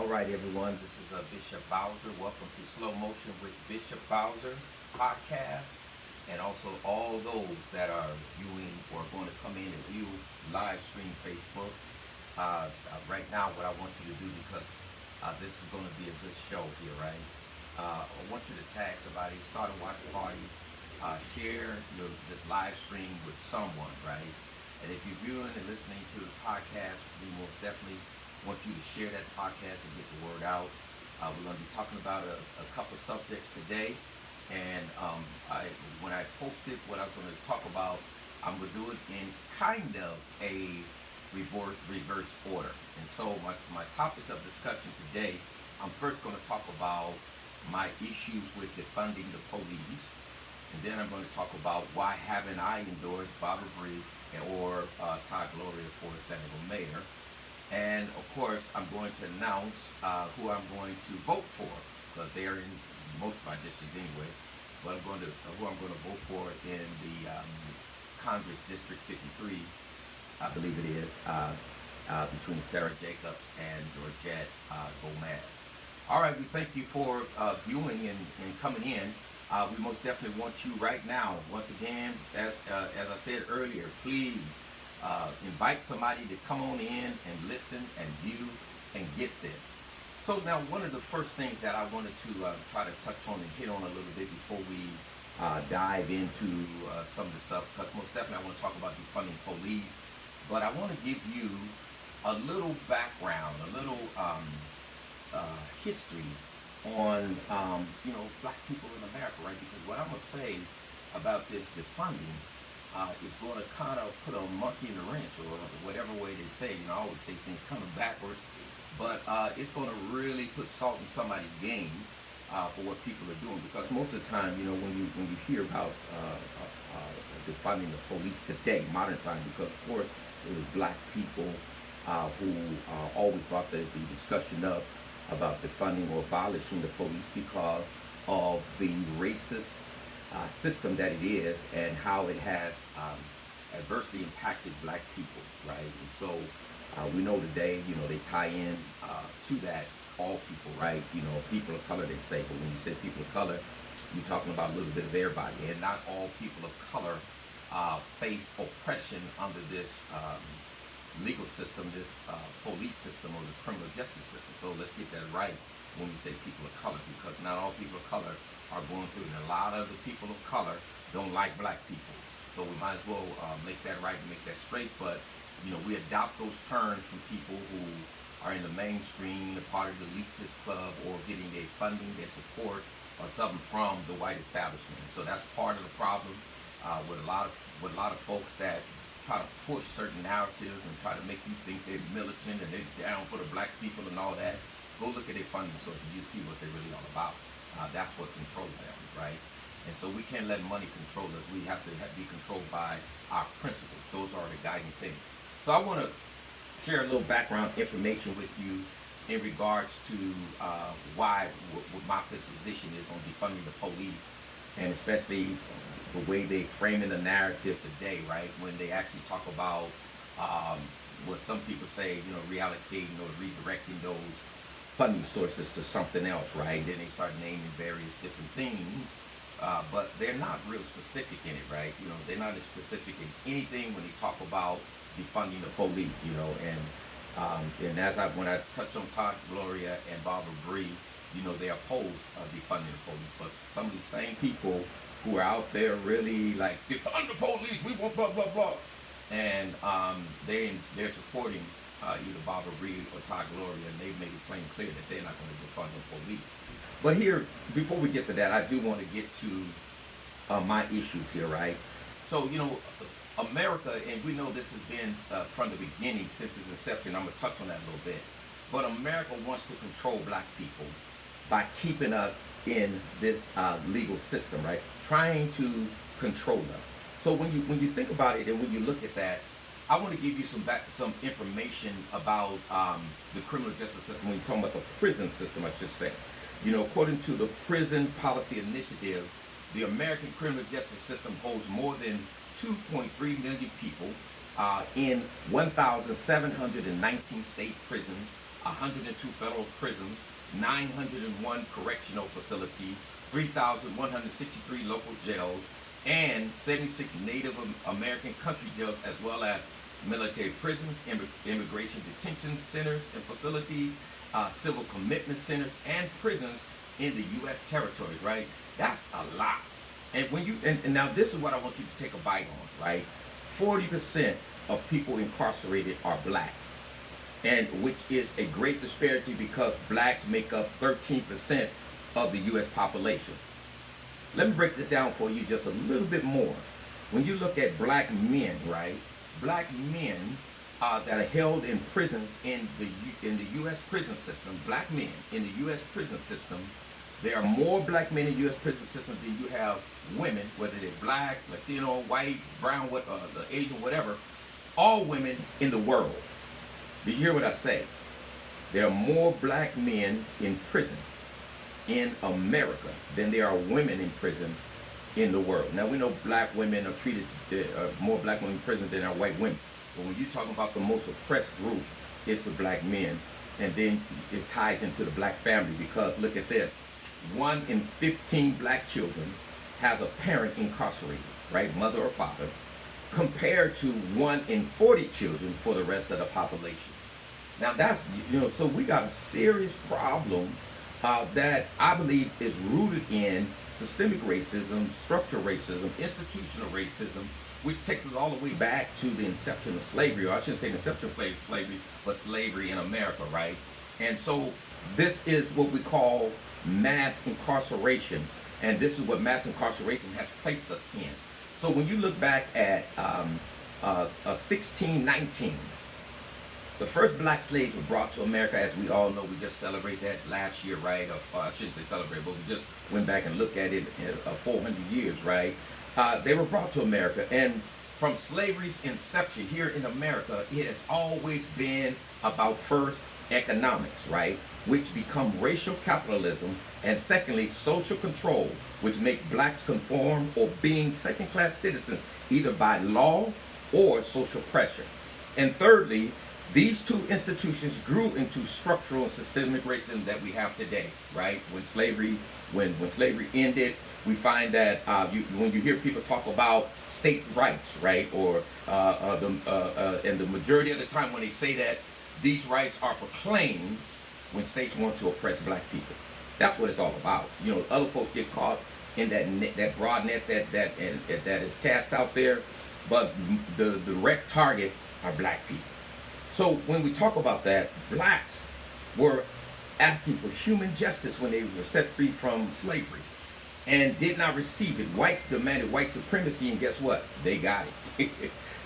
All right, everyone, this is Bishop Bowser. Welcome to Slow Motion with Bishop Bowser podcast, and also all those that are viewing or going to come in and view live stream Facebook. Right now, what I want you to do, because this is going to be a good show here, right? I want you to tag somebody, start a watch party, share this live stream with someone, right? And if you're viewing and listening to the podcast, we most definitely want you to share that podcast and get the word out. We're going to be talking about a couple subjects today. And when I posted what I was going to talk about, I'm going to do it in kind of a reverse order. And so my topics of discussion today, I'm first going to talk about my issues with defunding the police. And then I'm going to talk about why haven't I endorsed Barbara Bree or Gloria for Senator Mayor. And of course, I'm going to announce who I'm going to vote for, because they are in most of my districts anyway. But who I'm going to vote for in the Congress District 53, I believe it is, between Sarah Jacobs and Georgette Gomez. All right, we thank you for viewing and coming in. We most definitely want you right now. Once again, as I said earlier, please invite somebody to come on in and listen and view and get this. So now, one of the first things that I wanted to try to touch on and hit on a little bit before we dive into some of the stuff, because most definitely I want to talk about defunding police, but I want to give you a little background, a little history on black people in America, right? Because what I'm going to say about this defunding is going to kind of put a monkey in the wrench, or whatever way they say. I always say things kind of backwards, but it's going to really put salt in somebody's game for what people are doing. Because most of the time, when you hear about defunding the police today, modern time, because of course it was black people who always brought the discussion up about defunding or abolishing the police because of the racist system that it is, and how it has adversely impacted black people, right? And so we know today, they tie in to that all people, right? People of color, they say, but when you say people of color, you're talking about a little bit of everybody, and not all people of color face oppression under this legal system, this police system, or this criminal justice system. So let's get that right when we say people of color, because not all people of color are going through it. And a lot of the people of color don't like black people. So we might as well make that right and make that straight. But, we adopt those terms from people who are in the mainstream, a part of the elitist club, or getting their funding, their support, or something from the white establishment. So that's part of the problem with a lot of folks that try to push certain narratives and try to make you think they're militant and they're down for the black people and all that. Go look at their funding sources, you see what they're really all about. That's what controls them, right? And so we can't let money control us. We have to be controlled by our principles. Those are the guiding things. So I want to share a little background information with you in regards to what my position is on defunding the police, and especially the way they frame in the narrative today, right? When they actually talk about what some people say, reallocating or redirecting those funding sources to something else, right? Then they start naming various different things, but they're not real specific in it, right? They're not as specific in anything when they talk about defunding the police, and when I touch on Gloria and Barbara Bree, they oppose defunding the police, but some of these same people who are out there really like, defund the police, we want blah blah blah, and they're supporting either Barbara Bree or Gloria, and they've made it plain clear that they're not going to defund the police. But here, before we get to that, I do want to get to my issues here, right? So, America, and we know this has been from the beginning, since its inception. I'm going to touch on that a little bit. But America wants to control black people by keeping us in this legal system, right? Trying to control us. So when you think about it and when you look at that, I want to give you some information about the criminal justice system. When you're talking about the prison system, I should say. According to the Prison Policy Initiative, the American criminal justice system holds more than 2.3 million people in 1,719 state prisons 102 federal prisons, 901 correctional facilities, 3,163 local jails, and 76 Native American country jails, as well as military prisons, immigration detention centers and facilities, civil commitment centers, and prisons in the U.S. territories, right? That's a lot. And when you, and now this is what I want you to take a bite on, right? 40% of people incarcerated are blacks, and which is a great disparity because blacks make up 13% of the U.S. population. Let me break this down for you just a little bit more. When you look at black men, right? Black men that are held in prisons in the U.S. prison system, black men in the U.S. prison system, there are more black men in the U.S. prison system than you have women, whether they're black, Latino, white, brown, the Asian, whatever, all women in the world. Do you hear what I say? There are more black men in prison in America than there are women in prison in the world. Now we know black women are treated, more black women in prison than are white women. But when you're talking about the most oppressed group, it's the black men. And then it ties into the black family because look at this. 1 in 15 black children has a parent incarcerated, right? Mother or father, compared to 1 in 40 children for the rest of the population. Now that's, so we got a serious problem that I believe is rooted in systemic racism, structural racism, institutional racism, which takes us all the way back to the inception of slavery, or I shouldn't say the inception of slavery, but slavery in America, right? And so this is what we call mass incarceration, and this is what mass incarceration has placed us in. So when you look back at 1619, the first black slaves were brought to America, as we all know. We just celebrated that last year, right? I shouldn't say celebrate, but we just went back and looked at it 400 years, right? They were brought to America, and from slavery's inception here in America, it has always been about first economics, right? Which become racial capitalism, and secondly, social control, which make blacks conform or being second-class citizens, either by law or social pressure. And thirdly, these two institutions grew into structural and systemic racism that we have today, right? When slavery ended, we find that when you hear people talk about state rights, right, or and the majority of the time when they say that, these rights are proclaimed when states want to oppress black people. That's what it's all about. Other folks get caught in that broad net that is cast out there, but the direct target are black people. So when we talk about that, blacks were asking for human justice when they were set free from slavery and did not receive it. Whites demanded white supremacy, and guess what? They got it.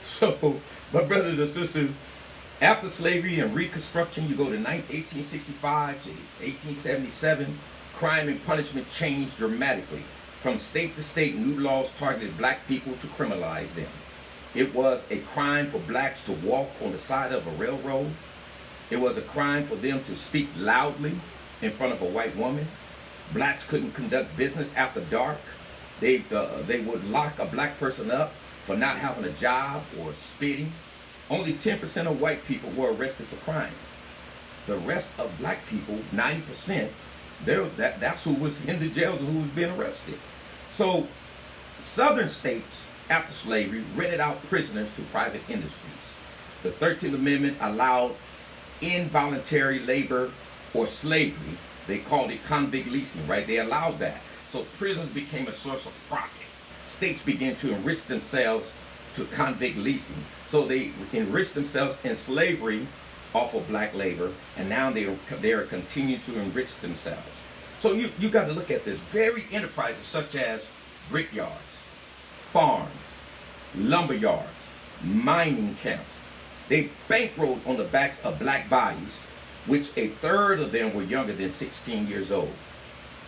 So, my brothers and sisters, after slavery and Reconstruction, you go to 1865 to 1877, crime and punishment changed dramatically. From state to state, new laws targeted black people to criminalize them. It was a crime for blacks to walk on the side of a railroad. It was a crime for them to speak loudly in front of a white woman. Blacks couldn't conduct business after dark. They would lock a black person up for not having a job or spitting. Only 10% of white people were arrested for crimes. The rest of black people, 90%, that's who was in the jails and who was being arrested. So southern states, after slavery, rented out prisoners to private industries. The 13th Amendment allowed involuntary labor or slavery. They called it convict leasing, right? They allowed that. So prisons became a source of profit. States began to enrich themselves to convict leasing. So they enriched themselves in slavery off of black labor, and now they are continuing to enrich themselves. So you got to look at this. Very enterprises such as brickyards, farms, lumber yards, mining camps, they bankrolled on the backs of black bodies, which a third of them were younger than 16 years old.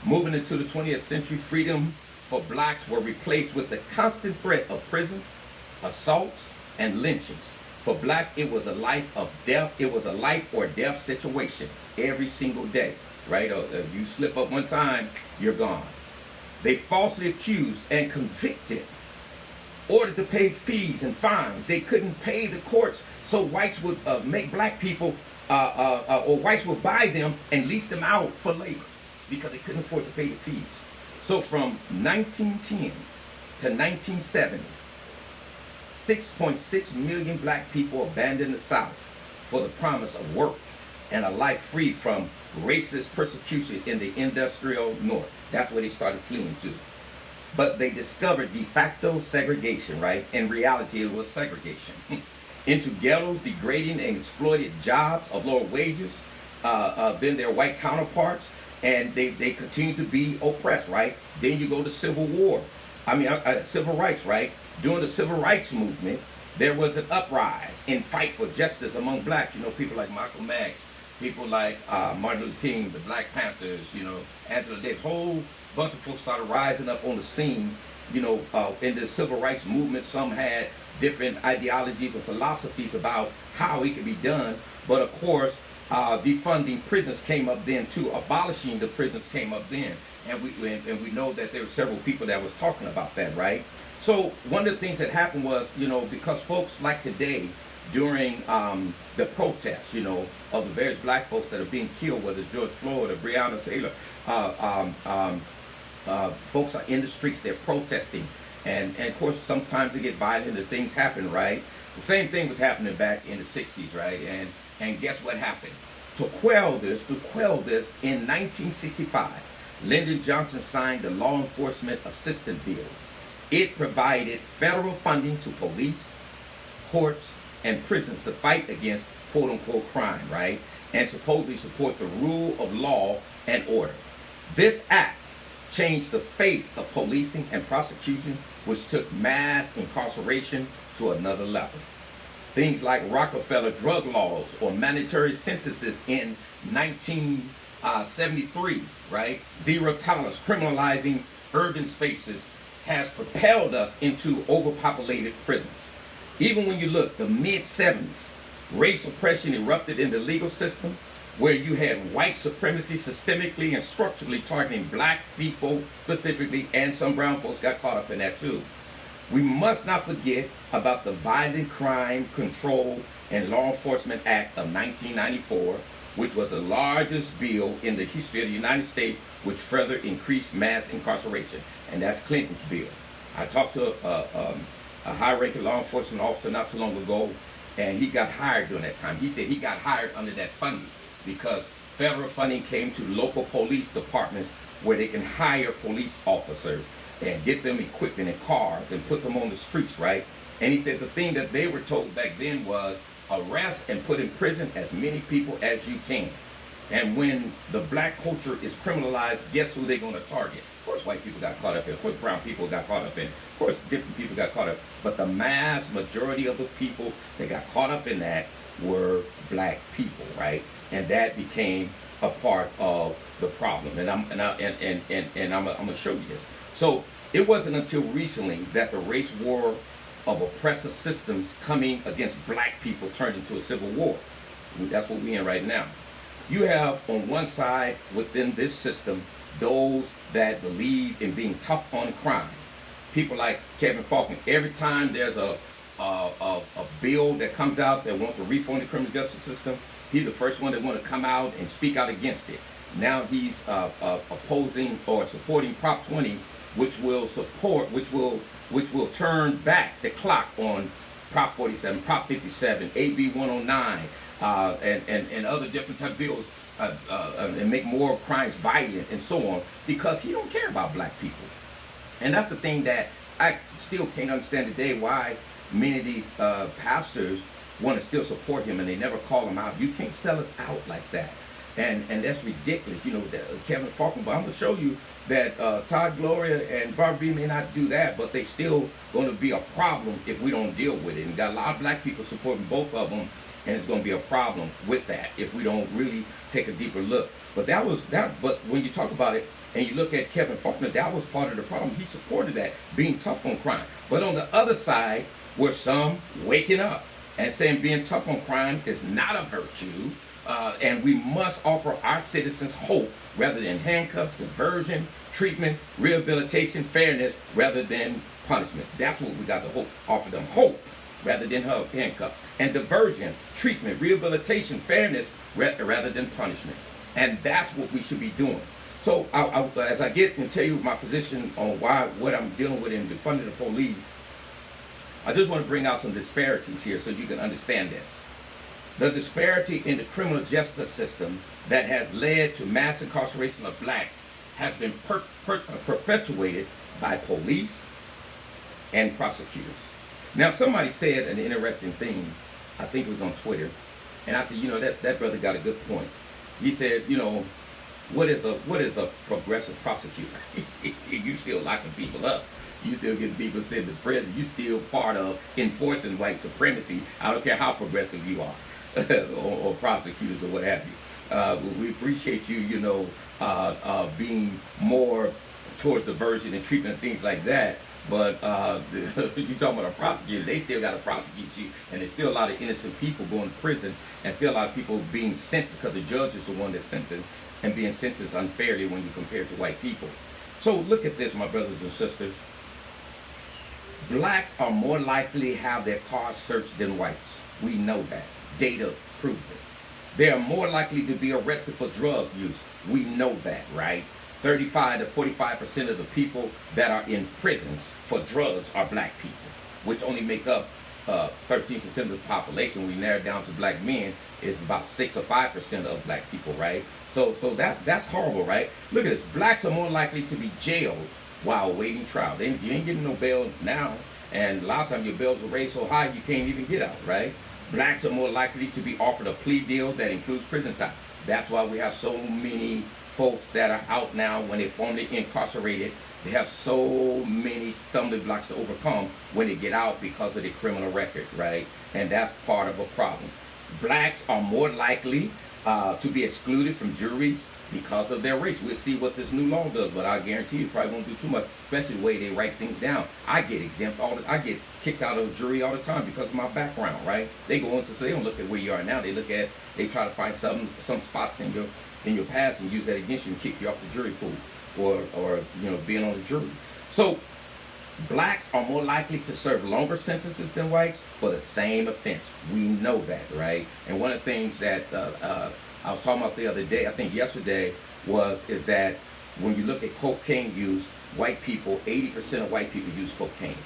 Moving into the 20th century, freedom for blacks were replaced with the constant threat of prison, assaults, and lynchings. For black, it was a life of death. It was a life or death situation every single day, right? If you slip up one time, you're gone. They falsely accused and convicted, ordered to pay fees and fines. They couldn't pay the courts, so whites would make black people or whites would buy them and lease them out for labor because they couldn't afford to pay the fees. So from 1910 to 1970, 6.6 million black people abandoned the South for the promise of work and a life free from racist persecution in the industrial North. That's where they started fleeing to. But they discovered de facto segregation, right? In reality, it was segregation. Into ghettos, degrading and exploited jobs of lower wages than their white counterparts, and they continue to be oppressed, right? Then you go to Civil War. Civil rights, right? During the Civil Rights Movement, there was an uprise in fight for justice among blacks. You know, people like Malcolm X, people like Martin Luther King, the Black Panthers, you know, Angela Davis, whole bunch of folks started rising up on the scene, you know, in the Civil Rights Movement. Some had different ideologies and philosophies about how it could be done. But of course, defunding prisons came up then too. Abolishing the prisons came up then. And we know that there were several people that was talking about that, right? So one of the things that happened was, you know, because folks like today, during the protests, you know, of the various black folks that are being killed, whether it's George Floyd or Breonna Taylor, folks are in the streets, they're protesting. And of course, sometimes they get violent and things happen, right? The same thing was happening back in the 60s, right? And guess what happened? To quell this, in 1965, Lyndon Johnson signed the Law Enforcement Assistance Bills. It provided federal funding to police, courts, and prisons to fight against quote-unquote crime, right? And supposedly support the rule of law and order. This act changed the face of policing and prosecution, which took mass incarceration to another level. Things like Rockefeller drug laws or mandatory sentences in 1973, right? Zero tolerance, criminalizing urban spaces, has propelled us into overpopulated prisons. Even when you look, the mid-70s, race oppression erupted in the legal system, where you had white supremacy systemically and structurally targeting black people specifically, and some brown folks got caught up in that too. We must not forget about the Violent Crime Control and Law Enforcement Act of 1994, which was the largest bill in the history of the United States, which further increased mass incarceration. And that's Clinton's bill. I talked to a high-ranking law enforcement officer not too long ago, and he got hired during that time. He said he got hired under that funding because federal funding came to local police departments where they can hire police officers and get them equipment and cars and put them on the streets, right? And he said the thing that they were told back then was arrest and put in prison as many people as you can. And when the black culture is criminalized, guess who they're going to target? Of course, white people got caught up in it. Of course, brown people got caught up in it. Of course, different people got caught up. But the mass majority of the people that got caught up in that were black people, right? And that became a part of the problem. And I'm gonna show you this. So it wasn't until recently that the race war of oppressive systems coming against black people turned into a civil war. That's what we're in right now. You have on one side within this system those that believe in being tough on crime. People like Kevin Faulkner. Every time there's a bill that comes out that wants to reform the criminal justice system, he's the first one that want to come out and speak out against it. Now he's opposing or supporting Prop 20, which will turn back the clock on Prop 47, Prop 57, AB 109, and other different type of bills, and make more crimes violent and so on, because he don't care about black people. And that's the thing that I still can't understand today, why many of these pastors want to still support him and they never call him out. You can't sell us out like that. And that's ridiculous. You know, Kevin Faulkner, but I'm going to show you that Todd, Gloria, and Barbara B may not do that, but they still going to be a problem if we don't deal with it. And got a lot of black people supporting both of them, and it's going to be a problem with that if we don't really take a deeper look. But but when you talk about it and you look at Kevin Faulkner, that was part of the problem. He supported that, being tough on crime. But on the other side were some waking up and saying being tough on crime is not a virtue, and we must offer our citizens hope rather than handcuffs, diversion, treatment, rehabilitation, fairness rather than punishment. That's what we got to offer them, hope rather than handcuffs, and diversion, treatment, rehabilitation, fairness rather than punishment. And that's what we should be doing. So as I get and tell you my position on what I'm dealing with in defunding the police, I just want to bring out some disparities here so you can understand this. The disparity in the criminal justice system that has led to mass incarceration of blacks has been perpetuated by police and prosecutors. Now, somebody said an interesting thing, I think it was on Twitter, and I said, that brother got a good point. He said, what is a progressive prosecutor? You still locking people up. You still getting people sent to prison. You still part of enforcing white supremacy. I don't care how progressive you are, or prosecutors or what have you. We appreciate you, being more towards diversion and treatment and things like that. But you talking about a prosecutor, they still got to prosecute you, and there's still a lot of innocent people going to prison, and still a lot of people being sentenced because the judge is the one that's sentenced, and being sentenced unfairly when you compare it to white people. So look at this, my brothers and sisters. Blacks are more likely to have their cars searched than whites. We know that. Data proves it. They are more likely to be arrested for drug use. We know that, right? 35 to 45% of the people that are in prisons for drugs are black people, which only make up 13% of the population. We narrow it down to black men, is about 6 or 5% of black people, right? So that's horrible, right? Look at this. Blacks are more likely to be jailed while awaiting trial. You ain't getting no bail now, and a lot of times your bails are raised so high you can't even get out, right? Blacks are more likely to be offered a plea deal that includes prison time. That's why we have so many folks that are out now when they're formerly incarcerated. They have so many stumbling blocks to overcome when they get out because of their criminal record, right? And that's part of a problem. Blacks are more likely to be excluded from juries because of their race. We'll see what this new law does, but I guarantee you probably won't do too much, especially the way they write things down. I get exempt I get kicked out of a jury all the time because of my background, right? They go into, so they don't look at where you are now. They try to find some spots in your past and use that against you and kick you off the jury pool, or being on the jury. So blacks are more likely to serve longer sentences than whites for the same offense. We know that, right? And one of the things that I was talking about the other day, I think yesterday, is that when you look at cocaine use, white people, 80% of white people use cocaine.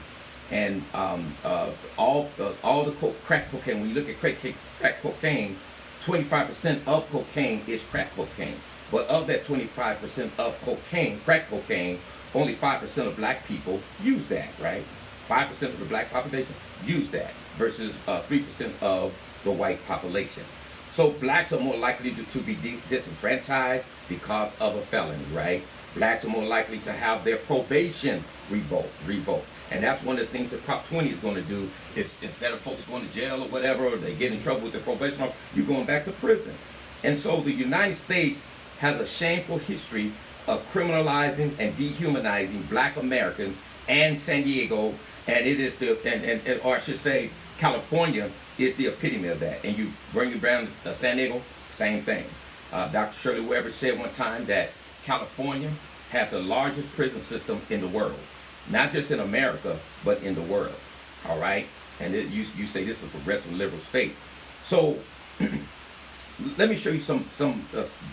And all the crack cocaine, when you look at crack cocaine, 25% of cocaine is crack cocaine. But of that 25% of cocaine, crack cocaine, only 5% of black people use that, right? 5% of the black population use that versus 3% of the white population. So blacks are more likely to be disenfranchised because of a felony, right? Blacks are more likely to have their probation revoked. And that's one of the things that Prop 20 is going to do, is instead of folks going to jail or whatever, or they get in trouble with their probation, you're going back to prison. And so the United States has a shameful history of criminalizing and dehumanizing black Americans, and San Diego, and it is or I should say California is the epitome of that. And you bring it down to San Diego, same thing. Dr. Shirley Weber said one time that California has the largest prison system in the world. Not just in America, but in the world. All right? And you say this is a progressive liberal state. So let me show you some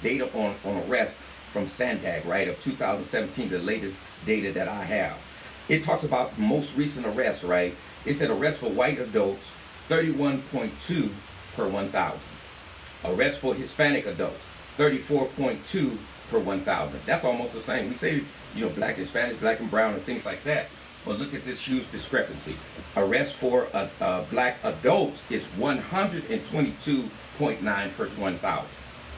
data on arrests from Sandag, right, of 2017, the latest data that I have. It talks about most recent arrests, right? It said arrests for white adults, 31.2 per 1,000. Arrests for Hispanic adults, 34.2 per 1,000. That's almost the same. We say, black and Hispanic, black and brown, and things like that. But look at this huge discrepancy. Arrests for black adults is 122.9 per 1,000.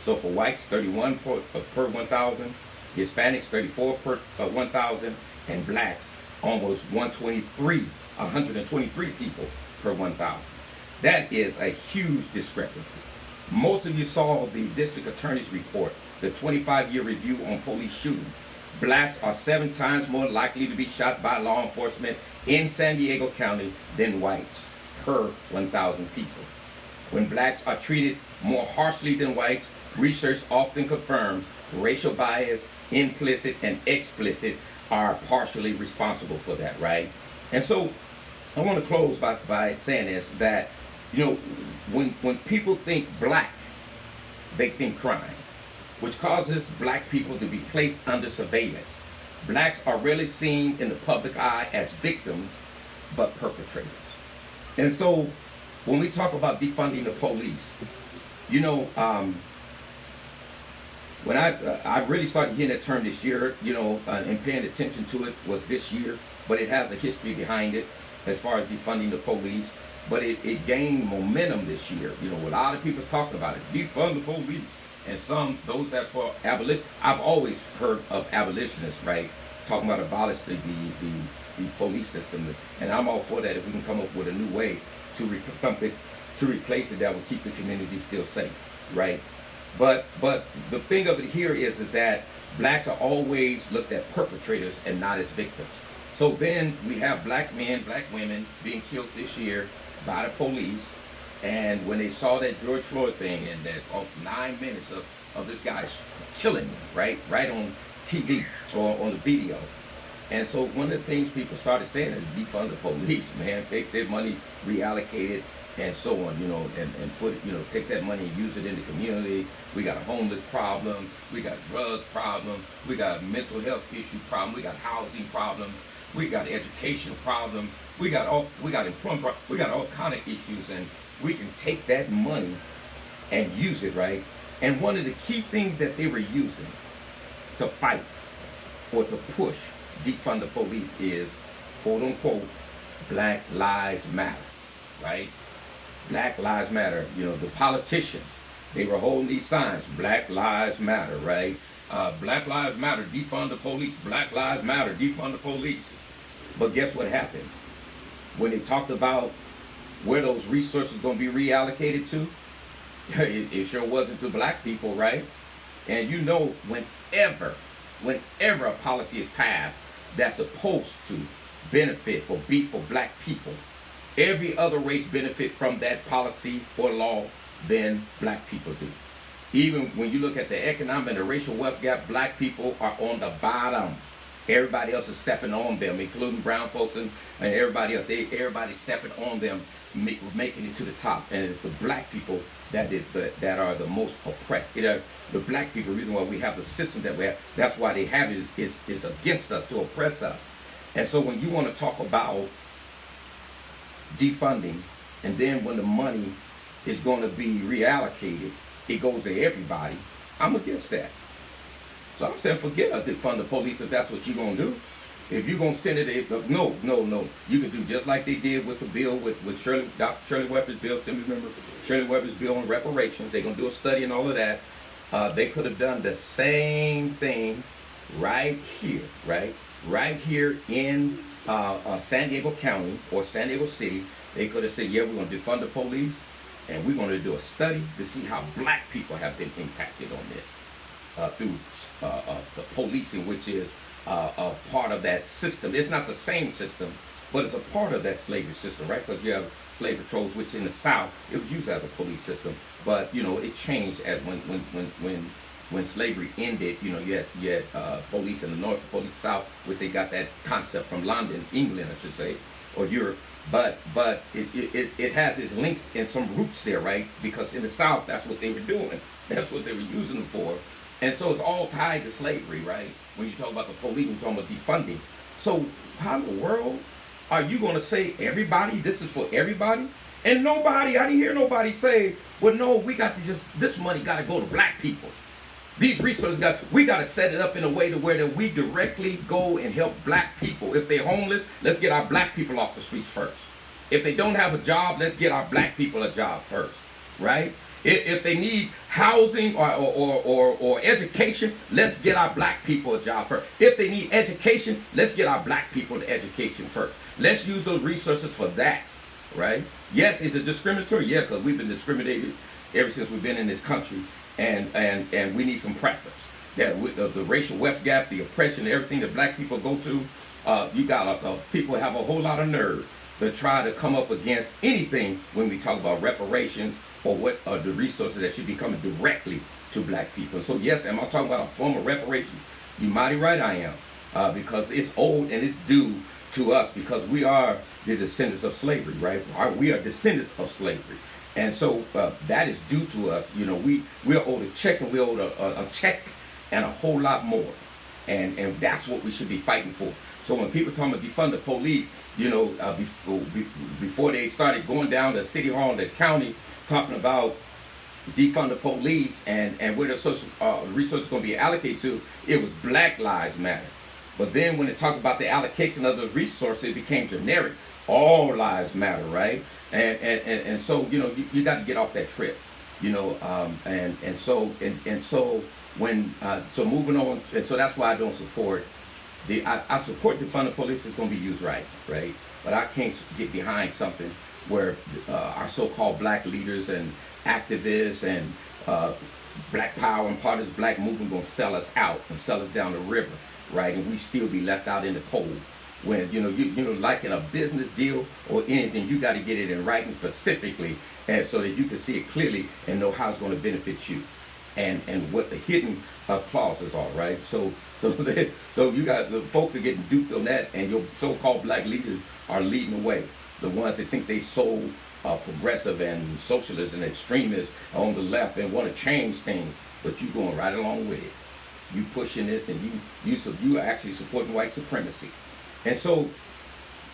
So for whites, 31 per 1,000, Hispanics, 34 per 1,000, and blacks, almost 123 people per 1,000. That is a huge discrepancy. Most of you saw the district attorney's report, the 25-year review on police shooting. Blacks are 7 times more likely to be shot by law enforcement in San Diego County than whites per 1,000 people. When blacks are treated more harshly than whites, research often confirms racial bias, implicit and explicit, are partially responsible for that, right? And so I want to close by saying this, that when people think black, victim crime, which causes black people to be placed under surveillance. Blacks are rarely seen in the public eye as victims, but perpetrators. And so when we talk about defunding the police, you know, when I really started hearing that term this year, you know, and paying attention to it was this year, but it has a history behind it as far as defunding the police. But it gained momentum this year. You know, a lot of people's talking about it, defund the police. And those that for abolition, I've always heard of abolitionists, right, talking about abolish the police system. And I'm all for that if we can come up with a new way to something to replace it that will keep the community still safe, right? But the thing of it here is that blacks are always looked at perpetrators and not as victims. So then we have black men, black women being killed this year by the police. And when they saw that George Floyd thing and that 9 minutes of this guy killing them, right on TV or on the video. And so one of the things people started saying is defund the police, man, take their money, reallocate it, and so on, you know, and put it, you know, take that money and use it in the community. We got a homeless problem, we got drug problem, we got a mental health issue problem, we got housing problems, we got education problems, we got employment, we got all kind of issues, and we can take that money and use it, right? And one of the key things that they were using to fight or to push defund the police is, quote unquote, Black Lives Matter, right? Black Lives Matter. You know, the politicians, they were holding these signs, Black Lives Matter, right? Black Lives Matter, defund the police. Black Lives Matter, defund the police. But guess what happened? When they talked about where those resources going to be reallocated to, it sure wasn't to black people, right? And you know, whenever a policy is passed that's supposed to benefit or be for black people, every other race benefit from that policy or law than black people do. Even when you look at the economic and the racial wealth gap, black people are on the bottom. Everybody else is stepping on them, including brown folks and everybody else. Everybody's stepping on them, making it to the top. And it's the black people that are the most oppressed. It is the black people. The reason why we have the system that we have, that's why they have it, is against us, to oppress us. And so when you want to talk about defunding, and then when the money is going to be reallocated, it goes to everybody, I'm against that. So I'm saying forget a defund the police if that's what you're going to do. If you're going to send it, no. You can do just like they did with the bill with Dr. Shirley Weber's bill. Simply remember Shirley Weber's bill on reparations. They're going to do a study and all of that. They could have done the same thing right here, right here in San Diego County or San Diego City. They could have said, yeah, we're going to defund the police, and we're going to do a study to see how black people have been impacted on this through the policing, which is a part of that system. It's not the same system, but it's a part of that slavery system, right? Because you have slave patrols, which in the South, it was used as a police system, but, you know, it changed as when slavery ended. You know, you had police in the North, police in the South, which they got that concept from London, England, I should say, or Europe. But it has its links and some roots there, right? Because in the South, that's what they were doing. That's what they were using them for. And so it's all tied to slavery, right? When you talk about the police, you're talking about defunding. So how in the world are you going to say everybody, this is for everybody? And nobody, I didn't hear nobody say, well, no, we got to this money got to go to black people. These resources we got to set it up in a way to where that we directly go and help black people. If they're homeless, let's get our black people off the streets first. If they don't have a job, let's get our black people a job first, right? If they need housing or education, let's get our black people a job first. If they need education, let's get our black people the education first. Let's use those resources for that, right? Yes, is it discriminatory? Yeah, because we've been discriminated ever since we've been in this country, and we need some preference. That with the racial wealth gap, the oppression, everything that black people go to, you got people have a whole lot of nerve to try to come up against anything when we talk about reparations or what are the resources that should be coming directly to black people. So yes, am I talking about a form of reparation? You're mighty right I am, because it's old and it's due to us because we are the descendants of slavery, right? We are descendants of slavery. And so that is due to us. You know, we're owed a check, and we're owed a check and a whole lot more. And that's what we should be fighting for. So when people talk about defund the police, you know, before they started going down to City Hall and the county talking about defund the police and where the social resources going to be allocated to, it was Black Lives Matter. But then when they talk about the allocation of those resources, it became generic. All lives matter, right? And so, you know, you got to get off that trip, you know, and so when so moving on, and so that's why I don't support I support defund the police if it's going to be used right, but I can't get behind something where our so-called black leaders and activists and black power and part of this black movement going to sell us out and sell us down the river, right? And we still be left out in the cold. When you know, like in a business deal or anything, you got to get it in writing specifically, and so that you can see it clearly and know how it's going to benefit you, and what the hidden clauses are, right? So you got the folks are getting duped on that, and your so-called black leaders are leading the way. The ones that think they so progressive and socialist and extremists on the left and want to change things, but you going right along with it. You pushing this, and you are actually supporting white supremacy. And so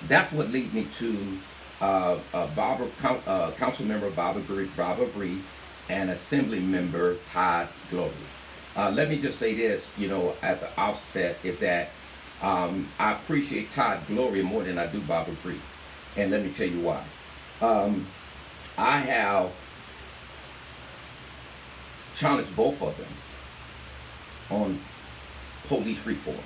that's what led me to council member Barbara Bree and Assembly member Todd Gloria. Let me just say this, you know, at the outset, is that I appreciate Todd Gloria more than I do Barbara Bree. And let me tell you why. I have challenged both of them on police reform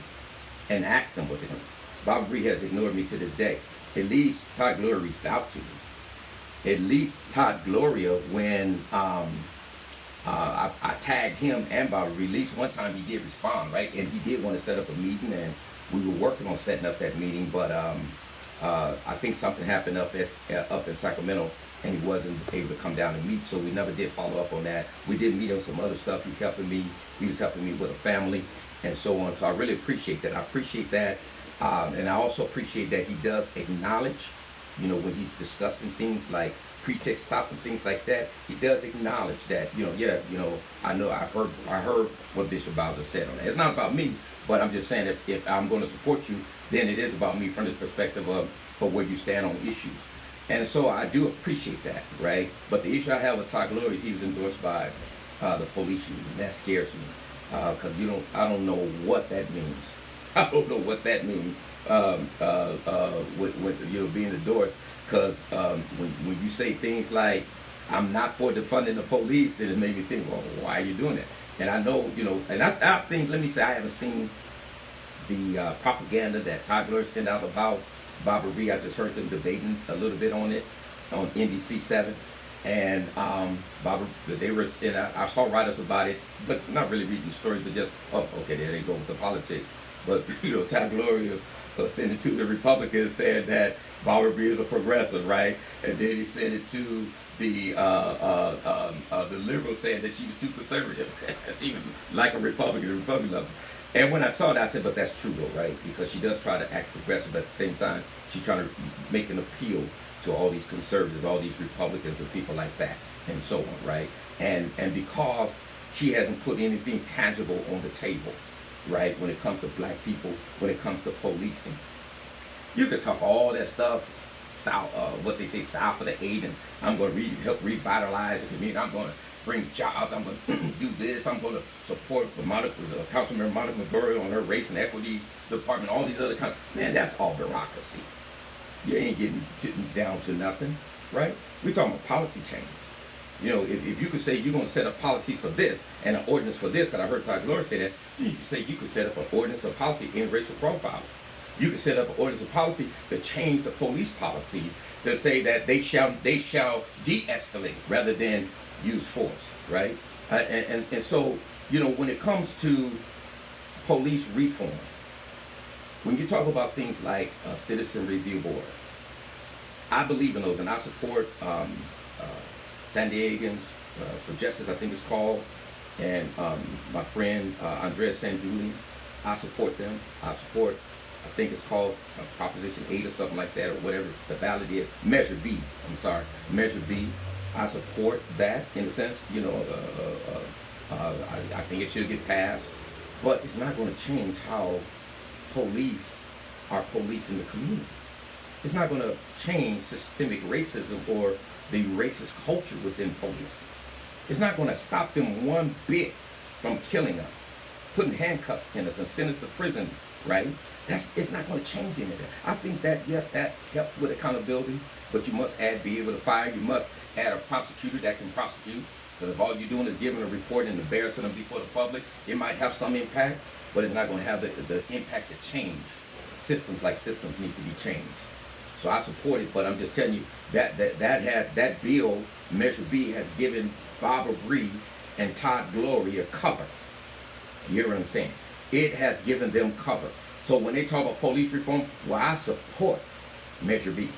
and asked them what they're doing. Barbara Bree has ignored me to this day. At least Todd Gloria reached out to me. At least Todd Gloria, when I tagged him and Barbara Bree, at least one time he did respond, right? And he did want to set up a meeting, and we were working on setting up that meeting, but I think something happened up in Sacramento, and he wasn't able to come down and meet, so we never did follow up on that. We did meet on some other stuff. He was helping me with a family and so on. So I really appreciate that. I appreciate that. And I also appreciate that he does acknowledge, you know, when he's discussing things like pretext stop and things like that, he does acknowledge that, you know, yeah, you know, I heard what Bishop Bowser said on that. It's not about me, but I'm just saying if I'm going to support you, then it is about me from the perspective of where you stand on issues. And so I do appreciate that, right? But the issue I have with Todd Gloria is he was endorsed by the police union. That scares me, because I don't know what that means. I don't know what that means with you know, being endorsed, because when you say things like I'm not for defunding the police, then it made me think, well, why are you doing that? And I know, you know, and I think, let me say, I haven't seen the propaganda that Todd Gloria sent out about Barbara Bree. I just heard them debating a little bit on it on NBC7, and Barbara, they were, and I saw write-ups about it, but not really reading the story, but just, oh, okay, there they go with the politics. But, you know, Todd Gloria sent it to the Republicans, saying that Barbara Bree is a progressive, right? And then he sent it to the liberals, saying that she was too conservative. She was like a Republican level. And when I saw that, I said, but that's true though, right? Because she does try to act progressive, but at the same time, she's trying to make an appeal to all these conservatives, all these Republicans and people like that, and so on, right? And because she hasn't put anything tangible on the table, right, when it comes to black people, when it comes to policing. You could talk all that stuff, south, what they say, south of the 8, and I'm going to help revitalize the community. I'm going to bring jobs. I'm going to do this. I'm going to support Councilmember Monica McGurry on her race and equity department, all these other kinds. Man, that's all bureaucracy. You ain't getting down to nothing, right? We're talking about policy change. You know, if you could say you're going to set up policy for this and an ordinance for this, because I heard Todd Gloria say that, you could say you could set up an ordinance or policy in racial profiling. You could set up an ordinance or policy to change the police policies to say that they shall de-escalate rather than use force, right? And so, you know, when it comes to police reform, when you talk about things like a citizen review board, I believe in those, and I support San Diegans for Justice, I think it's called, and my friend Andrea San Julian, I support them. I support, I think it's called Proposition 8 or something like that, or whatever the ballot is. Measure B, Measure B. I support that in a sense. I think it should get passed, but it's not going to change how police are policing the community. It's not going to change systemic racism or the racist culture within police. It's not going to stop them one bit from killing us, putting handcuffs in us and send us to prison, right? It's not going to change any of that. I think that, yes, that helps with accountability, but you must be able to fire. You must add a prosecutor that can prosecute. Because if all you're doing is giving a report and embarrassing them before the public, it might have some impact, but it's not going to have the impact to change. Systems need to be changed. So I support it, but I'm just telling you that bill, Measure B, has given Barbara Bree and Todd Gloria cover. You hear what I'm saying? It has given them cover. So when they talk about police reform, well, I support Measure B,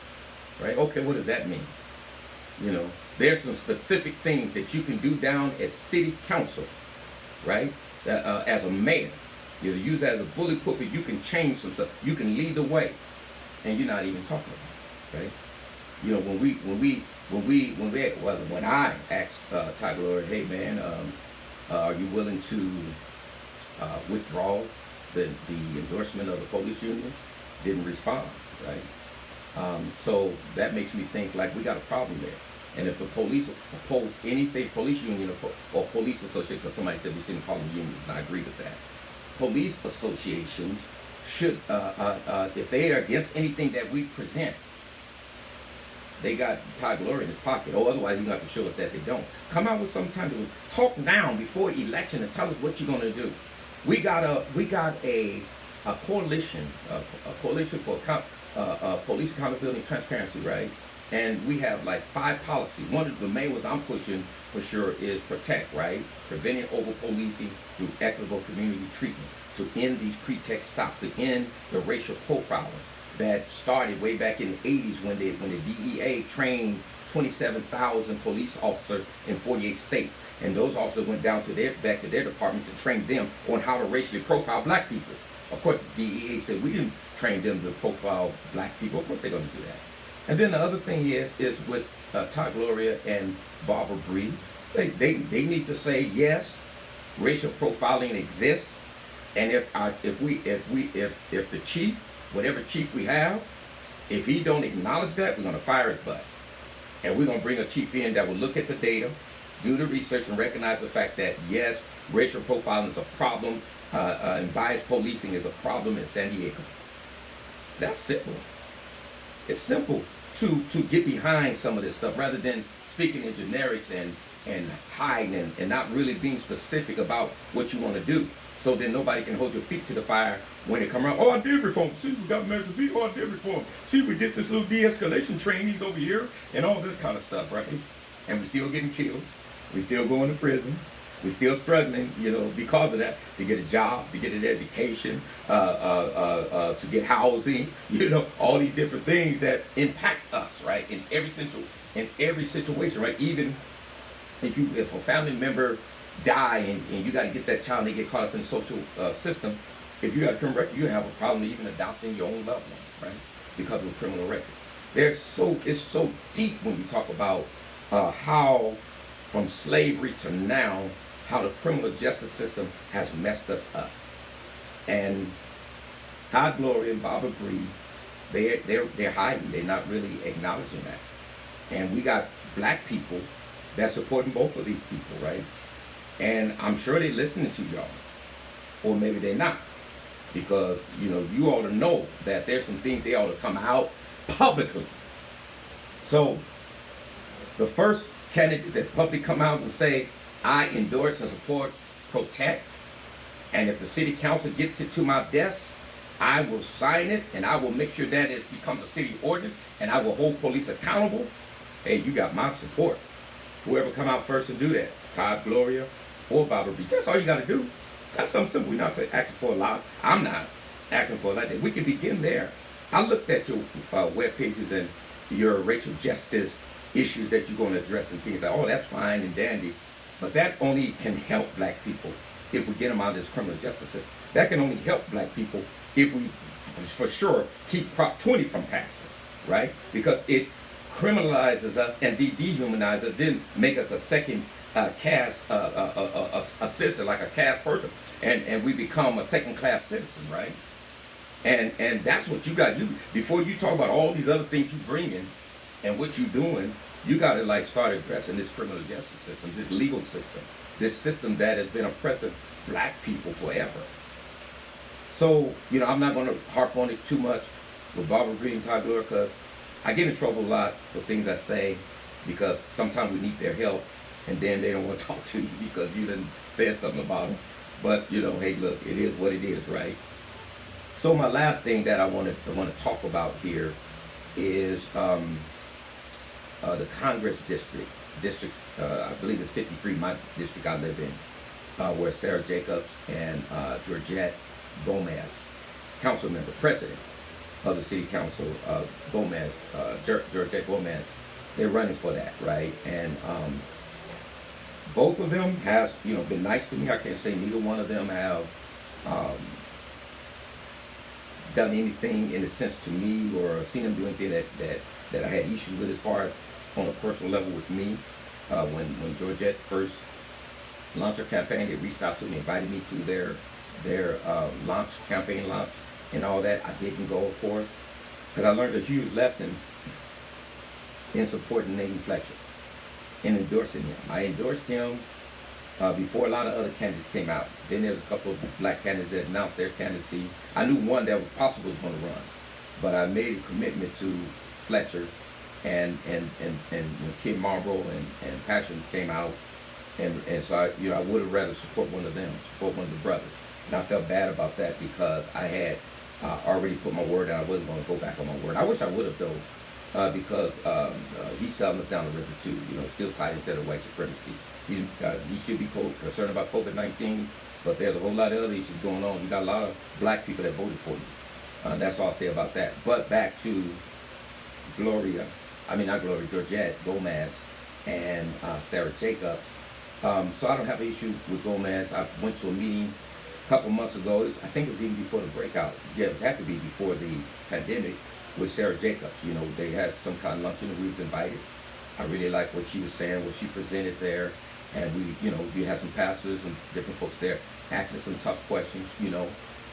right? Okay, what does that mean? There's some specific things that you can do down at city council, right? As a mayor, you use that as a bullet pulpit. You can change some stuff. You can lead the way, and you're not even talking about it, right? When I asked Ty Gloria, hey man, are you willing to withdraw the endorsement of the police union? Didn't respond, right? So that makes me think like we got a problem there. And if the police oppose anything, police union or police association, because somebody said we shouldn't call them unions, and I agree with that. Police associations should, if they are against anything that we present, they got Todd Gloria in his pocket, or otherwise you got to show us that they don't. Come out with some time to talk now before election and tell us what you're going to do. We got a coalition, for police accountability and transparency, right? And we have like 5 policies. One of the main ones I'm pushing for sure is PROTECT, right? Preventing over-policing through equitable community treatment, to end these pretext stops, to end the racial profiling that started way back in the 80s when the DEA trained 27,000 police officers in 48 states. And those officers went down back to their departments and trained them on how to racially profile black people. Of course, the DEA said we didn't train them to profile black people. Of course they're going to do that. And then the other thing is with Todd Gloria and Barbara Bree, they need to say yes, racial profiling exists, and if the chief, whatever chief we have, if he don't acknowledge that, we're going to fire his butt, and we're going to bring a chief in that will look at the data, do the research, and recognize the fact that yes, racial profiling is a problem, and bias policing is a problem in San Diego. That's simple. It's simple to get behind some of this stuff rather than speaking in generics and hiding and not really being specific about what you want to do. So then nobody can hold your feet to the fire when they come around. Oh, I did reform. See, we got Measure B. Oh, I did reform. See, we did this little de-escalation trainees over here and all this kind of stuff, right? And we're still getting killed. We're still going to prison. We're still struggling, because of that, to get a job, to get an education, to get housing, all these different things that impact us, right? In every situation, right? Even if a family member die and you got to get that child, and they get caught up in the social system, if you got a criminal record, you have a problem even adopting your own loved one, right? Because of a criminal record. It's so deep when you talk about how from slavery to now, how the criminal justice system has messed us up. And Todd Gloria and Barbara Bree, they're hiding. They're not really acknowledging that. And we got black people that's supporting both of these people, right? And I'm sure they're listening to y'all. Or maybe they're not. Because, you ought to know that there's some things they ought to come out publicly. So, the first candidate that publicly come out and say, I endorse and support PROTECT, and if the city council gets it to my desk, I will sign it, and I will make sure that it becomes a city ordinance, and I will hold police accountable. Hey, you got my support. Whoever come out first and do that, Todd Gloria or Barbara Bree, that's all you got to do. That's something simple. We're not asking for a lot. I'm not asking for a lot. We can begin there. I looked at your web pages and your racial justice issues that you're going to address and things like, oh, that's fine and dandy. But that only can help black people if we get them out of this criminal justice system. That can only help black people if we, for sure, keep Prop 20 from passing, right? Because it criminalizes us and dehumanizes us, then make us a second caste, a citizen, like a caste person, and we become a second class citizen, right? And that's what you got. You before you talk about all these other things you bring in and what you doing, you got to like start addressing this criminal justice system, this legal system, this system that has been oppressing black people forever. So, you know, I'm not going to harp on it too much with Barbara Green and Ty Gloria, because I get in trouble a lot for things I say, because sometimes we need their help and then they don't want to talk to you because you didn't say something about them. But, you know, hey, look, it is what it is, right? So my last thing that I want to talk about here is the Congress district, I believe it's 53, my district I live in, where Sarah Jacobs and Georgette Gomez, council member, president of the city council, Georgette Gomez, they're running for that, right? And both of them has, you know, been nice to me. I can't say neither one of them have done anything in a sense to me, or seen them do anything that I had issues with as far as on a personal level with me. When Georgette first launched her campaign, they reached out to me, invited me to their campaign launch and all that. I didn't go, of course, because I learned a huge lesson in supporting Nathan Fletcher and endorsing him. I endorsed him before a lot of other candidates came out. Then there was a couple of black candidates that announced their candidacy. I knew one that was possible was going to run, but I made a commitment to Fletcher, and when Kim Marlboro and Passion came out, and so I would have rather support one of them, support one of the brothers. And I felt bad about that because I had already put my word down. I wasn't going to go back on my word. I wish I would have though, because he's selling us down the river too. You know, still tied into the white supremacy. He should be concerned about COVID-19, but there's a whole lot of other issues going on. You got a lot of black people that voted for you. That's all I'll say about that. But back to Georgette Gomez and Sarah Jacobs. So I don't have an issue with Gomez. I went to a meeting a couple months ago. I think it was even before the breakout. Yeah, it had to be before the pandemic, with Sarah Jacobs. You know, they had some kind of luncheon and we was invited. I really liked what she was saying, what she presented there. And we had some pastors and different folks there asking some tough questions, you know.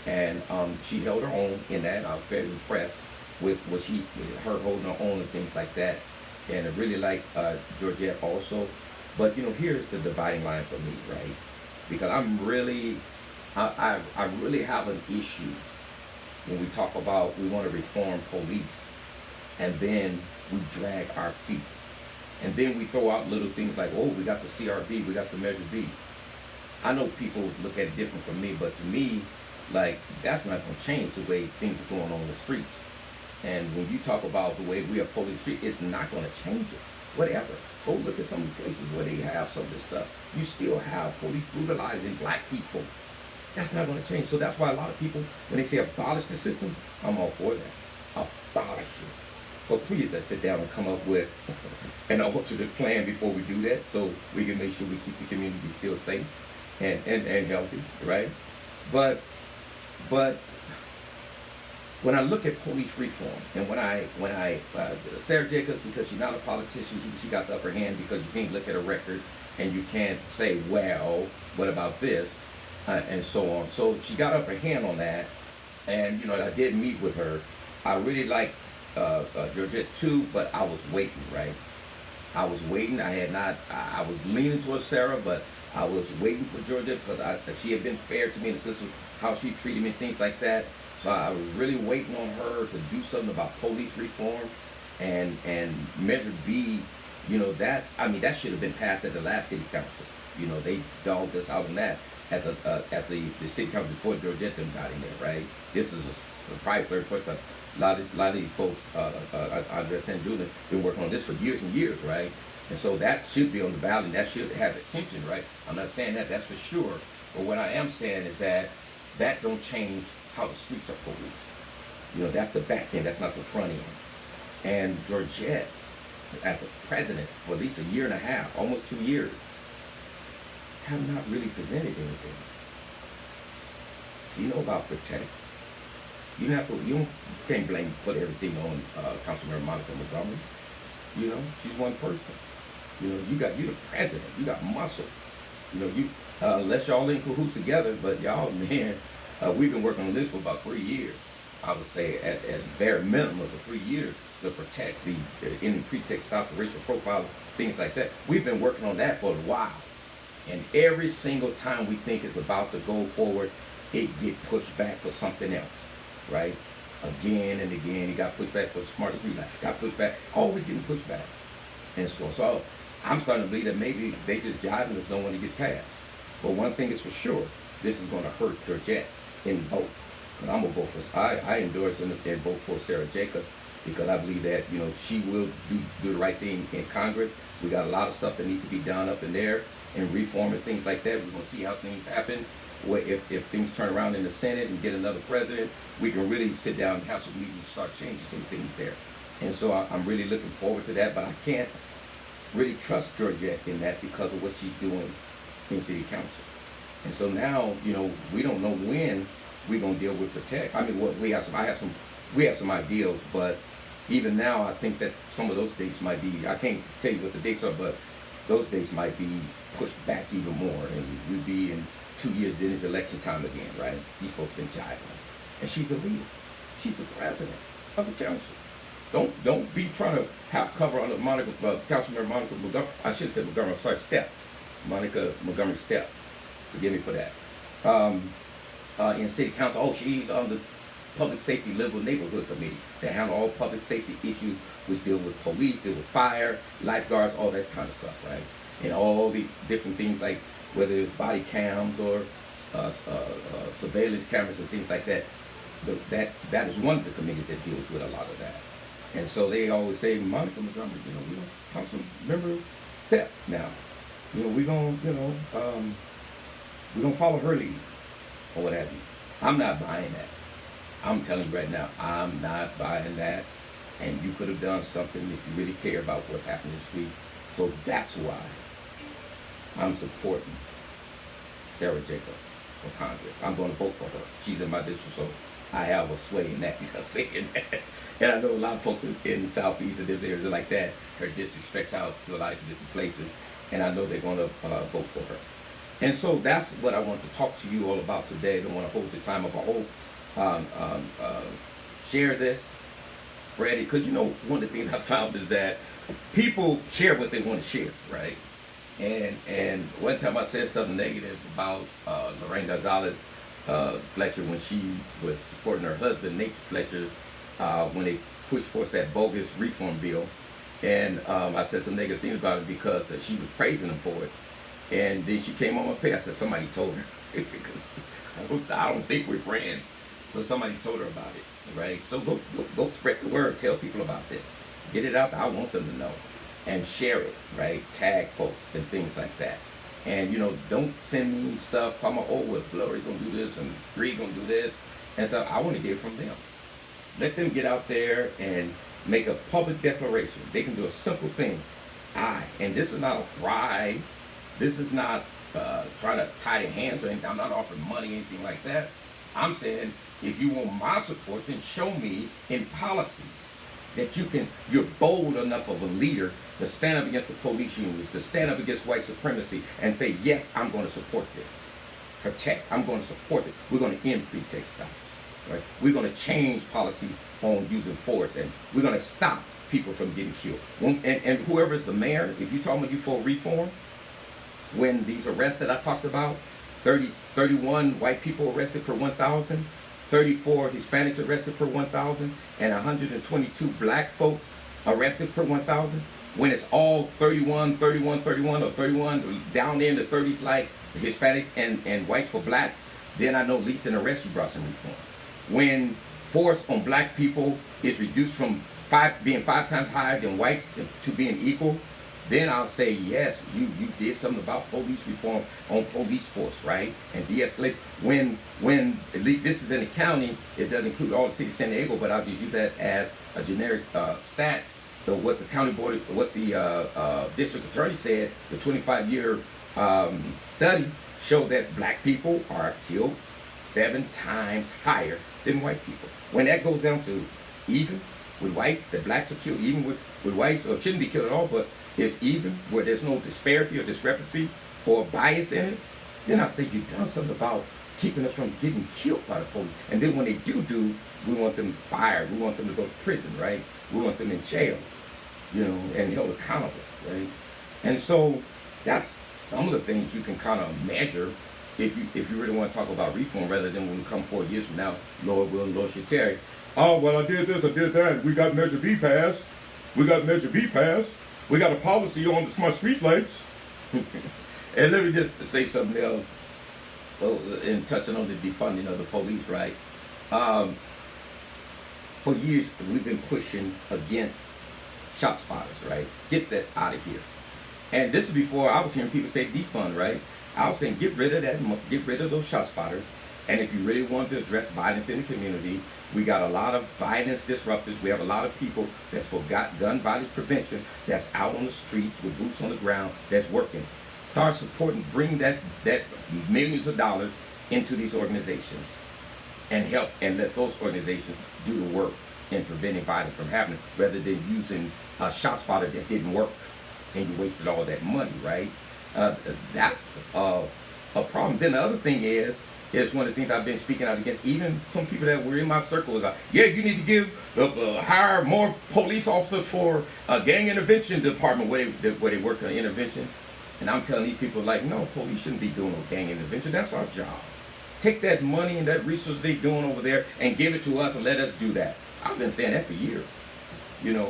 And she held her own in that. I was very impressed with her holding her own and things like that. And I really like Georgette also. But, you know, here's the dividing line for me, right? Because I really have an issue when we talk about we want to reform police, and then we drag our feet. And then we throw out little things like, oh, we got the CRB, we got the Measure B. I know people look at it different from me, but to me, like, that's not going to change the way things are going on in the streets. And when you talk about the way we are police the street, it's not going to change it. Whatever. Go look at some of the places where they have some of this stuff. You still have police brutalizing black people. That's not going to change. So that's why a lot of people, when they say abolish the system, I'm all for that. Abolish it. But please, let's sit down and come up with an alternate plan before we do that, so we can make sure we keep the community still safe and healthy, right? But when I look at police reform, and when I Sarah Jacobs, because she's not a politician, she got the upper hand, because you can't look at a record and you can't say, well, what about this, and so on. So she got upper hand on that, and you know, I did meet with her. I really like Georgette too, but I was waiting, right? I was waiting. I was leaning towards Sarah, but I was waiting for Georgette because she had been fair to me in the sense of how she treated me, things like that. So I was really waiting on her to do something about police reform and Measure B. You know, that should have been passed at the last city council. You know, they dogged us out on that at the city council before Georgette got in there, right? This is probably first time. A lot of these folks, Andrea St. Julian, been working on this for years and years, right? And so that should be on the ballot, and that should have attention, right? I'm not saying that's for sure. But what I am saying is that don't change how the streets are policed. You know, that's the back end, that's not the front end. And Georgette, as the president for at least a year and a half, almost 2 years, have not really presented anything. So you know about protect. You can't put everything on Councilmember Monica Montgomery. You know, she's one person. You know, you the president. You got muscle. You know, unless y'all in cahoots together, but y'all, man, we've been working on this for about 3 years. I would say at very minimum of 3 years to protect the any pretext, stop the racial profiling, things like that. We've been working on that for a while. And every single time we think it's about to go forward, it get pushed back for something else, right? Again and again, it got pushed back for the smart street light, got pushed back, always getting pushed back. And so I'm starting to believe that maybe they just jiving us don't want to get passed. But one thing is for sure, this is going to hurt Georgette in vote. And I'm going to vote for, I endorse and vote for Sarah Jacobs because I believe that, you know, she will do the right thing in Congress. We got a lot of stuff that needs to be done up in there and reform and things like that. We're going to see how things happen. Where if things turn around in the Senate and get another president, we can really sit down and have some meetings and start changing some things there. And so I'm really looking forward to that, but I can't really trust Georgette in that because of what she's doing in city council. And so now, you know, we don't know when we're gonna deal with protect. I mean, we have some ideals, but even now, I think that some of those dates might be. I can't tell you what the dates are, but those dates might be pushed back even more, and we'd be in 2 years. Then it's election time again, right? These folks been jiving, and she's the leader. She's the president of the council. Don't be trying to have cover on the Councilmember Monica Montgomery. I should have said Montgomery. Sorry, Step. Monica Montgomery Step. Forgive me for that. In City Council, she's on the Public Safety Liberal Neighborhood Committee that handle all public safety issues, which deal with police, deal with fire, lifeguards, all that kind of stuff, right? And all the different things like whether it's body cams or surveillance cameras and things like that. That is one of the committees that deals with a lot of that. And so they always say, Monica Montgomery, you know, we don't council member Step now. You know, we're gonna follow her lead or what have you. I'm not buying that. I'm telling you right now, I'm not buying that. And you could have done something if you really care about what's happening in the street. So that's why I'm supporting Sarah Jacobs for Congress. I'm going to vote for her. She's in my district, so I have a sway in that. Saying that. And I know a lot of folks in the Southeast and different areas like that. Her district stretch out to a lot of different places, and I know they're going to vote for her. And so that's what I want to talk to you all about today. I don't want to hold your time up. I hope share this, spread it, because you know one of the things I found is that people share what they want to share, right? And one time I said something negative about Lorraine Gonzalez Fletcher when she was supporting her husband Nate Fletcher when they pushed forth that bogus reform bill, and I said some negative things about it because she was praising him for it, and then she came on my page. I said somebody told her because I don't think we're friends, so somebody told her about it, right? So go spread the word, tell people about this, get it out there. I want them to know, and share it, right? Tag folks and things like that. And you know, don't send me stuff talking about, well, Gloria gonna do this and Bree gonna do this, and so I want to hear from them. Let them get out there and make a public declaration. They can do a simple thing. And this is not a bribe. This is not trying to tie their hands or anything. I'm not offering money, anything like that. I'm saying, if you want my support, then show me in policies that you're bold enough of a leader to stand up against the police unions, to stand up against white supremacy and say, yes, I'm going to support this. Protect, I'm going to support it. We're going to end pretext stops. Right? We're going to change policies on using force, and we're going to stop people from getting killed. And whoever is the mayor, if you're talking about you for reform, when these arrests that I talked about, 31 white people arrested per 1,000, 34 Hispanics arrested per 1,000, and 122 black folks arrested per 1,000, when it's all 31, or 31 down there in the 30s like the Hispanics and whites for blacks, then I know at least in arrest you brought some reform. When force on black people is reduced from being 5 times higher than whites to being equal, then I'll say, yes, you did something about police reform on police force, right? And de-escalation. When this is in the county, it doesn't include all the city of San Diego, but I'll just use that as a generic stat. So what the county board, what the district attorney said, the 25-year study showed that black people are killed 7 times higher than white people. When that goes down to even, with whites, that blacks are killed even with whites, or shouldn't be killed at all, but it's even, where there's no disparity or discrepancy or bias in it, then I say you've done something about keeping us from getting killed by the police. And then when they do, we want them fired. We want them to go to prison, right? We want them in jail, you know, and held accountable, right? And so that's some of the things you can kind of measure if you really want to talk about reform, rather than when we come 4 years from now, Lord will, Lord should tarry. Oh, well, I did this, I did that. We got Measure B passed. We got Measure B passed. We got a policy on the smart street lights. And let me just say something else, in touching on the defunding of the police, right? For years, we've been pushing against shot spotters, right? Get that out of here. And this is before I was hearing people say defund, right? I was saying get rid of that, get rid of those shot spotters. And if you really want to address violence in the community, we got a lot of violence disruptors. We have a lot of people that's for gun violence prevention, that's out on the streets with boots on the ground, that's working. Start supporting, bring that millions of dollars into these organizations and help, and let those organizations do the work in preventing violence from happening, rather than using a shot spotter that didn't work and you wasted all that money, right? That's a problem. Then the other thing is one of the things I've been speaking out against. Even some people that were in my circle is like, yeah, you need to give hire more police officers for a gang intervention department where they work on intervention. And I'm telling these people, like, no, police shouldn't be doing no gang intervention. That's our job. Take that money and that resource they're doing over there and give it to us and let us do that. I've been saying that for years. You know,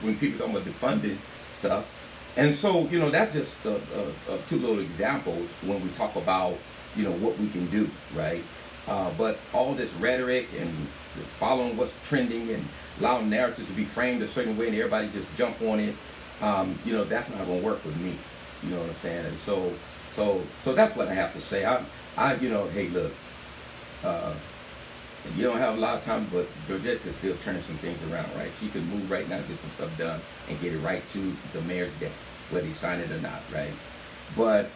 when people talk about defunding stuff. And so, you know, that's just two little examples when we talk about, you know, what we can do, right? But all this rhetoric and following what's trending and allowing narrative to be framed a certain way and everybody just jump on it, you know, that's not going to work with me. You know what I'm saying? And so that's what I have to say. I you know, hey, look, you don't have a lot of time, but Georgette can still turn some things around, right? She can move right now, get some stuff done, and get it right to the mayor's desk, whether he signed it or not, right? But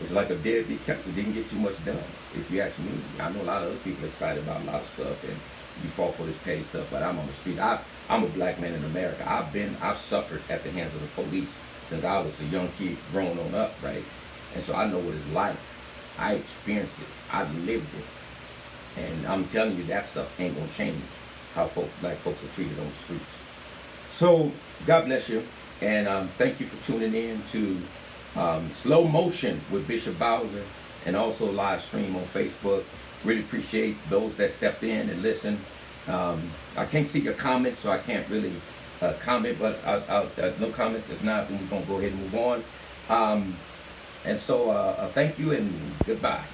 it's like a deadbeat catch that didn't get too much done, if you ask me. I know a lot of other people are excited about a lot of stuff, and you fall for this petty stuff, but I'm on the street. I'm a black man in America. I've suffered at the hands of the police since I was a young kid growing on up, right? And so I know what it's like. I experienced it. I've lived it. And I'm telling you, that stuff ain't gonna change how black folks are treated on the streets. So God bless you, and thank you for tuning in to Slow Motion with Bishop Bowser, and also live stream on Facebook. Really appreciate those that stepped in and listened. I can't see your comments, so I can't really comment, but no comments. If not, then we're gonna go ahead and move on. And so thank you and goodbye.